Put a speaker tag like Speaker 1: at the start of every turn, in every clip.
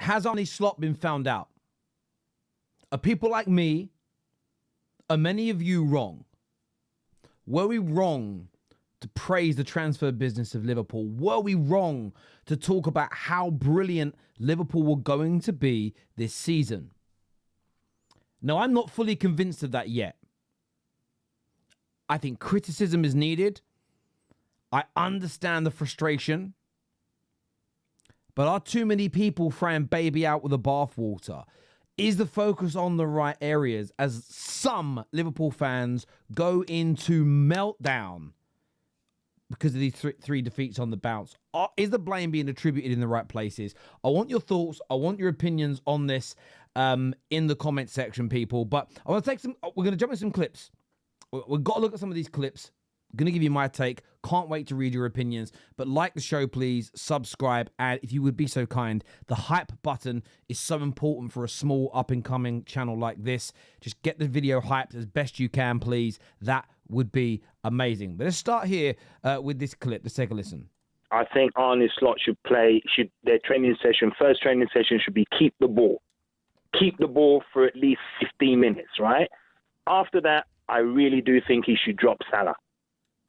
Speaker 1: Has Arne slop been found out? Are people like me, are many of you wrong? Were we wrong to praise the transfer business of Liverpool? Were we wrong to talk about how brilliant Liverpool were going to be this season? No, I'm not fully convinced of that yet. I think criticism is needed. I understand the frustration. But are too many people throwing baby out with the bathwater? Is the focus on the right areas as some Liverpool fans go into meltdown because of these three defeats on the bounce? Is the blame being attributed in the right places? I want your thoughts. I want your opinions on this in the comment section, people. But I want to take some... We're going to jump in some clips. We've got to look at some of these clips. I'm going to give you my take. Can't wait to read your opinions. But like the show, please. Subscribe. And if you would be so kind, the hype button is so important for a small up-and-coming channel like this. Just get the video hyped as best you can, please. That would be amazing. But let's start here with this clip. Let's take a listen.
Speaker 2: I think Arne Slot their training session, first training session should be keep the ball. Keep the ball for at least 15 minutes, right? After that, I really do think he should drop Salah.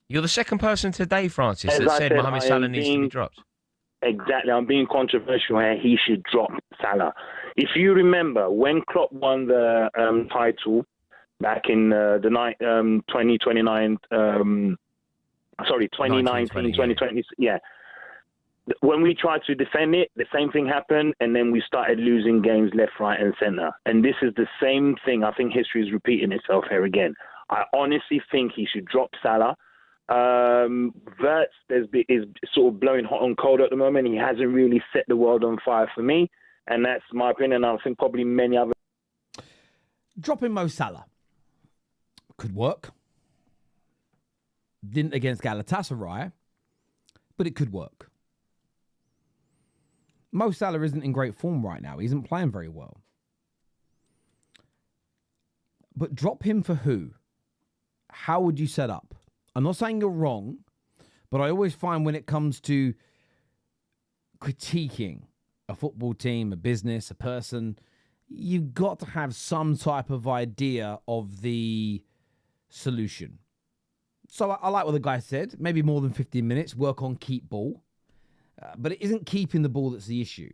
Speaker 3: You're the second person today, Francis, that said Mohamed Salah needs to be dropped.
Speaker 2: Exactly. I'm being controversial here. He should drop Salah. If you remember, when Klopp won the title back in 2019, 2020, yeah. When we tried to defend it, the same thing happened, and then we started losing games left, right, and centre. And this is the same thing. I think history is repeating itself here again. I honestly think he should drop Salah. Wirtz is sort of blowing hot and cold at the moment. He hasn't really set the world on fire for me, and that's my opinion. I think probably many other.
Speaker 1: Dropping Mo Salah could work. Didn't against Galatasaray, but it could work. Mo Salah isn't in great form right now. He isn't playing very well. But drop him for who? How would you set up? I'm not saying you're wrong, but I always find when it comes to critiquing a football team, a business, a person, you've got to have some type of idea of the solution. So I like what the guy said. Maybe more than 15 minutes, work on keep ball. But it isn't keeping the ball that's the issue.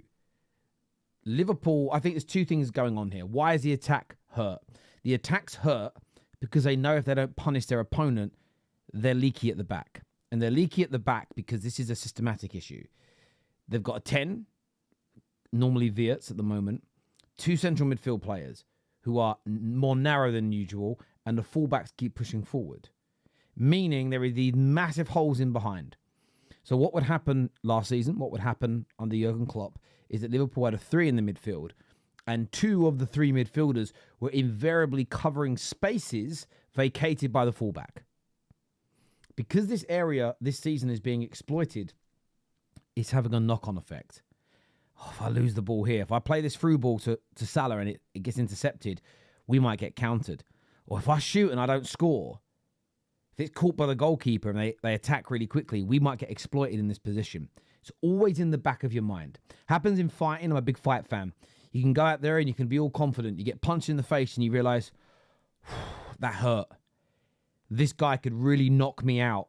Speaker 1: Liverpool, I think there's two things going on here. Why is the attack hurt? The attack's hurt because they know if they don't punish their opponent, they're leaky at the back. And they're leaky at the back because this is a systematic issue. They've got a 10, normally Wirtz at the moment, two central midfield players who are more narrow than usual, and the fullbacks keep pushing forward. Meaning there are these massive holes in behind. So what would happen last season, what would happen under Jurgen Klopp, is that Liverpool had a 3 in the midfield, and 2 of the 3 midfielders were invariably covering spaces vacated by the fullback. Because this area this season is being exploited, it's having a knock-on effect. Oh, if I lose the ball here, if I play this through ball to Salah and it gets intercepted, we might get countered. Or if I shoot and I don't score, if it's caught by the goalkeeper and they attack really quickly, we might get exploited in this position. It's always in the back of your mind. Happens in fighting. I'm a big fight fan. You can go out there and you can be all confident. You get punched in the face and you realise, that hurt. This guy could really knock me out.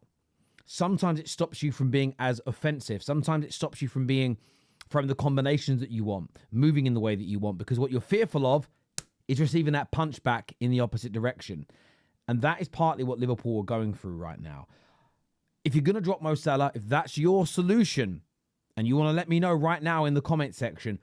Speaker 1: Sometimes it stops you from being as offensive. Sometimes it stops you from the combinations that you want, moving in the way that you want, because what you're fearful of is receiving that punch back in the opposite direction. And that is partly what Liverpool are going through right now. If you're going to drop Mo Salah, if that's your solution, and you want to let me know right now in the comment section,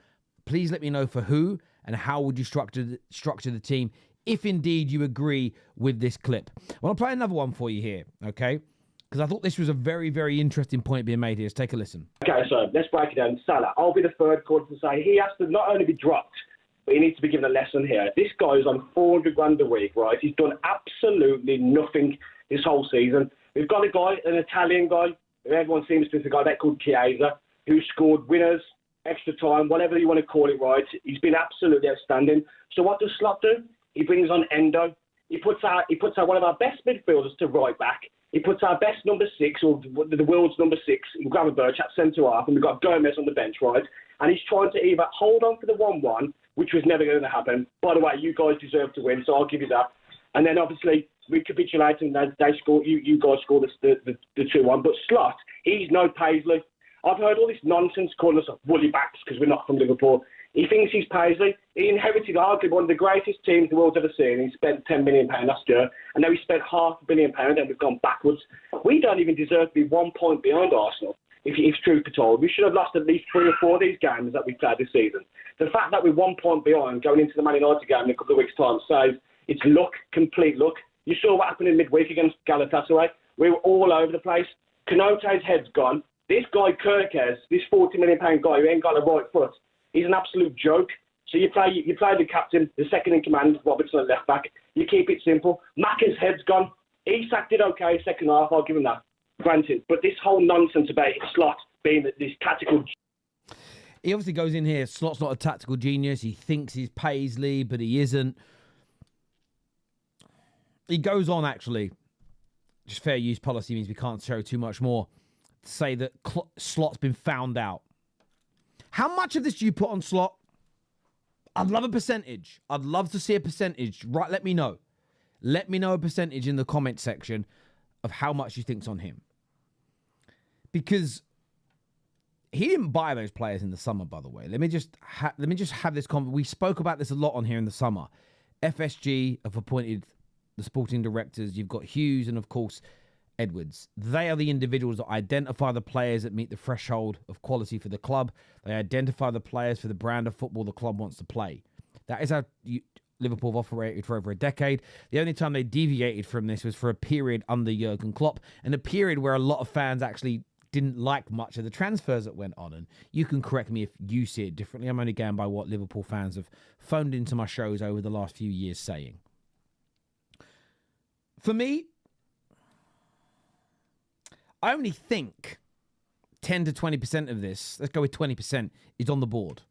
Speaker 1: please let me know for who and how would you structure the team, if indeed you agree with this clip. I want to play another one for you here, okay? Because I thought this was a very, very interesting point being made here. Let's take a listen.
Speaker 4: Okay, so let's break it down. Salah, I'll be the third caller to say he has to not only be dropped, but he needs to be given a lesson here. This guy's on 400 grand a week, right? He's done absolutely nothing this whole season. We've got a guy, an Italian guy, who everyone seems to think that called Chiesa, who scored winners, extra time, whatever you want to call it, right? He's been absolutely outstanding. So what does Slot do? He brings on Endo. He puts out one of our best midfielders to right back. He puts our best number 6, or the world's number 6, in Gravenberch at centre-half, and we've got Gomez on the bench, right? And he's trying to either hold on for the 1-1, which was never going to happen. By the way, you guys deserve to win, so I'll give you that. And then, obviously, we capitulate, and they score. You guys score the 2-1. But Slot, he's no Paisley. I've heard all this nonsense calling us woolly backs because we're not from Liverpool. He thinks he's Paisley. He inherited arguably one of the greatest teams the world's ever seen. He spent £10 million last year, and now he spent £500 million, and we've gone backwards. We don't even deserve to be 1 point behind Arsenal, if truth be told. We should have lost at least 3 or 4 of these games that we played this season. The fact that we're 1 point behind going into the Man United game in a couple of weeks' time says it's luck, complete luck. You saw what happened in midweek against Galatasaray. We were all over the place. Kanote's head's gone. This guy, Kirkes, this £40 million guy who ain't got a right foot, he's an absolute joke. So you play the captain, the second in command, Robertson at left back. You keep it simple. Macca's head's gone. He sacked it okay second half. I'll give him that. Granted. But this whole nonsense about Slot being this tactical.
Speaker 1: He obviously goes in here. Slot's not a tactical genius. He thinks he's Paisley, but he isn't. He goes on, actually. Just fair use policy means we can't show too much more. To say that Slot's been found out. How much of this do you put on Slot? I'd love a percentage. I'd love to see a percentage. Right, let me know. Let me know a percentage in the comment section of how much you think's on him. Because he didn't buy those players in the summer, by the way. Let me just have this conversation. We spoke about this a lot on here in the summer. FSG have appointed the sporting directors. You've got Hughes and, of course, Edwards. They are the individuals that identify the players that meet the threshold of quality for the club. They identify the players for the brand of football the club wants to play. That is how Liverpool have operated for over a decade. The only time they deviated from this was for a period under Jurgen Klopp, and a period where a lot of fans actually didn't like much of the transfers that went on. And you can correct me if you see it differently. I'm only going by what Liverpool fans have phoned into my shows over the last few years saying. For me, I only think 10 to 20% of this, let's go with 20%, is on the board.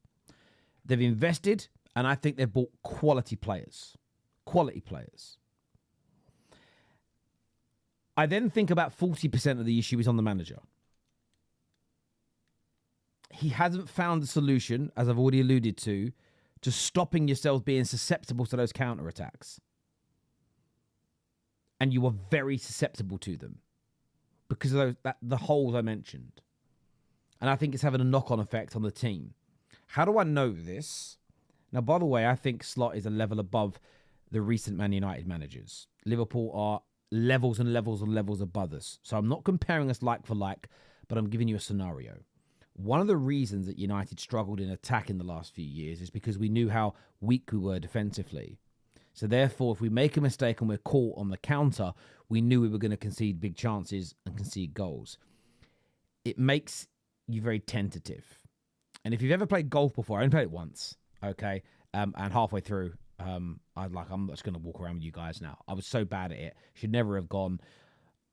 Speaker 1: They've invested, and I think they've bought quality players. Quality players. I then think about 40% of the issue is on the manager. He hasn't found the solution, as I've already alluded to stopping yourselves being susceptible to those counterattacks. And you are very susceptible to them. Because of the holes I mentioned. And I think it's having a knock-on effect on the team. How do I know this? Now, by the way, I think Slot is a level above the recent Man United managers. Liverpool are levels and levels and levels above us. So I'm not comparing us like for like, but I'm giving you a scenario. One of the reasons that United struggled in attack in the last few years is because we knew how weak we were defensively. So therefore, if we make a mistake and we're caught on the counter, we knew we were going to concede big chances and concede goals. It makes you very tentative. And if you've ever played golf before, I only played it once, okay? And halfway through, I'm just going to walk around with you guys now. I was so bad at it. Should never have gone.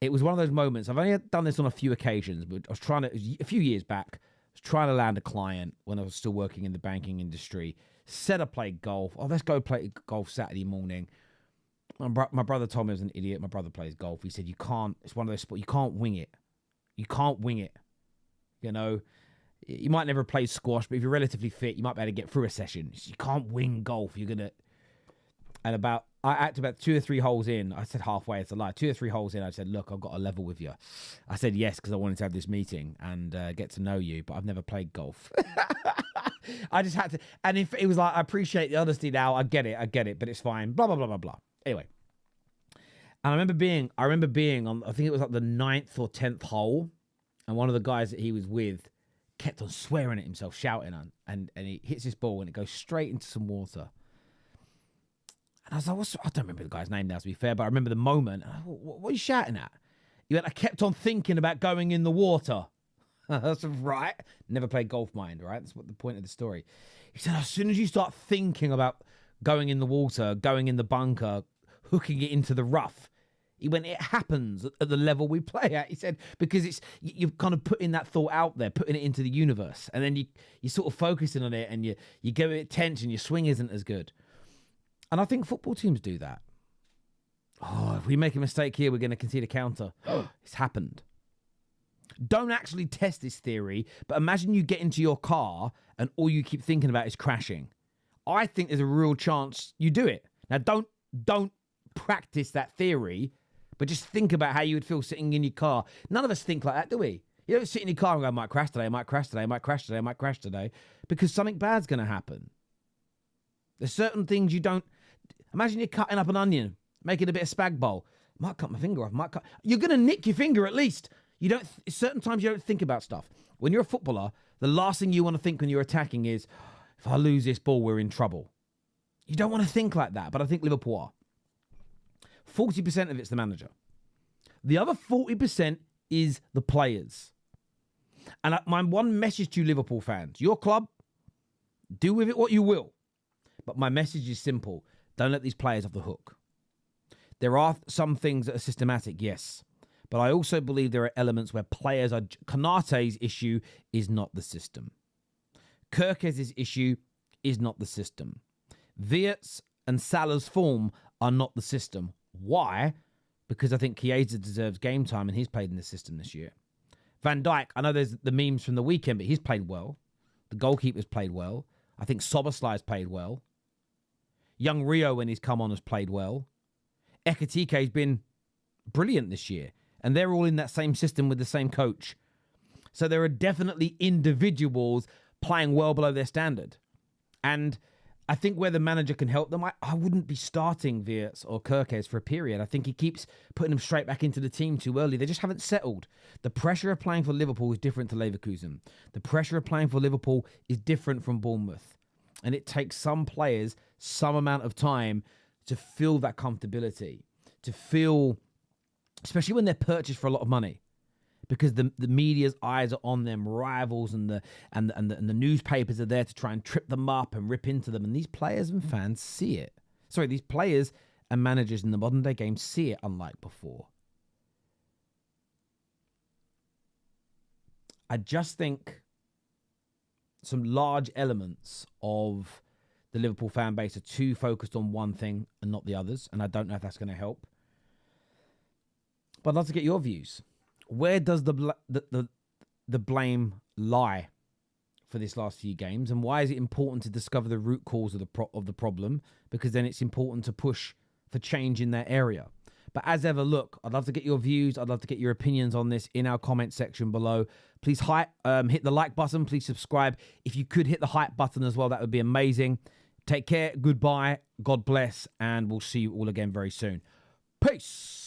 Speaker 1: It was one of those moments. I've only done this on a few occasions, but I was trying to, a few years back, I was trying to land a client when I was still working in the banking industry. Said I played golf. Oh, let's go play golf Saturday morning. My brother told me I was an idiot. My brother plays golf. He said, it's one of those sports, you can't wing it. You can't wing it. You know, you might never play squash, but if you're relatively fit, you might be able to get through a session. You can't wing golf. You're going to... And I acted about 2 or 3 holes in. I said halfway, it's a lie. 2 or 3 holes in, I said, look, I've got a level with you. I said yes because I wanted to have this meeting and get to know you, but I've never played golf. I just had to. And if it was like, I appreciate the honesty now. I get it, but it's fine. Blah, blah, blah, blah, blah. Anyway. And I remember being on, I think it was like the 9th or 10th hole. And one of the guys that he was with kept on swearing at himself, shouting on, and he hits this ball and it goes straight into some water. And I was like, I don't remember the guy's name now, to be fair, but I remember the moment. What are you shouting at? He went, I kept on thinking about going in the water. That's right. Never played golf, mind, right? That's what the point of the story. He said, as soon as you start thinking about going in the water, going in the bunker, hooking it into the rough, he went, it happens at the level we play at. He said, because you're kind of putting that thought out there, putting it into the universe. And then you're sort of focusing on it and you give it tension, your swing isn't as good. And I think football teams do that. oh, if we make a mistake here, we're going to concede a counter. It's happened. Don't actually test this theory, but imagine you get into your car and all you keep thinking about is crashing. I think there's a real chance you do it. Now, don't practice that theory, but just think about how you would feel sitting in your car. None of us think like that, do we? You don't sit in your car and go, I might crash today, I might crash today, I might crash today, I might crash today, because something bad's going to happen. There's certain things you don't... Imagine you're cutting up an onion, making a bit of spag bowl. Might cut my finger off, You're going to nick your finger at least. You don't... Certain times you don't think about stuff. When you're a footballer, the last thing you want to think when you're attacking is, if I lose this ball, we're in trouble. You don't want to think like that, but I think Liverpool are. 40% of it's the manager. The other 40% is the players. And my one message to you, Liverpool fans, your club, do with it what you will. But my message is simple. Don't let these players off the hook. There are some things that are systematic, yes. But I also believe there are elements where players are... Konate's issue is not the system. Kirkes' issue is not the system. Wirtz and Salah's form are not the system. Why? Because I think Chiesa deserves game time and he's played in the system this year. Van Dijk, I know there's the memes from the weekend, but he's played well. The goalkeeper's played well. I think Soboslai's played well. Young Rio, when he's come on, has played well. Ekitike's been brilliant this year. And they're all in that same system with the same coach. So there are definitely individuals playing well below their standard. And I think where the manager can help them, I wouldn't be starting Wirtz or Kirkes for a period. I think he keeps putting them straight back into the team too early. They just haven't settled. The pressure of playing for Liverpool is different to Leverkusen. The pressure of playing for Liverpool is different from Bournemouth. And it takes some players some amount of time to feel that comfortability, to feel, especially when they're purchased for a lot of money. Because the media's eyes are on them, rivals and the newspapers are there to try and trip them up and rip into them. And these players and fans see it. Sorry, these players and managers in the modern day game see it unlike before. I just think some large elements of the Liverpool fan base are too focused on one thing and not the others. And I don't know if that's going to help. But I'd love to get your views. Where does the blame lie for this last few games, and why is it important to discover the root cause of the problem? Because then it's important to push for change in that area. But as ever, look, I'd love to get your views. I'd love to get your opinions on this in our comment section below. Please hit the like button. Please subscribe. If you could hit the hype button as well, that would be amazing. Take care. Goodbye. God bless, and we'll see you all again very soon. Peace.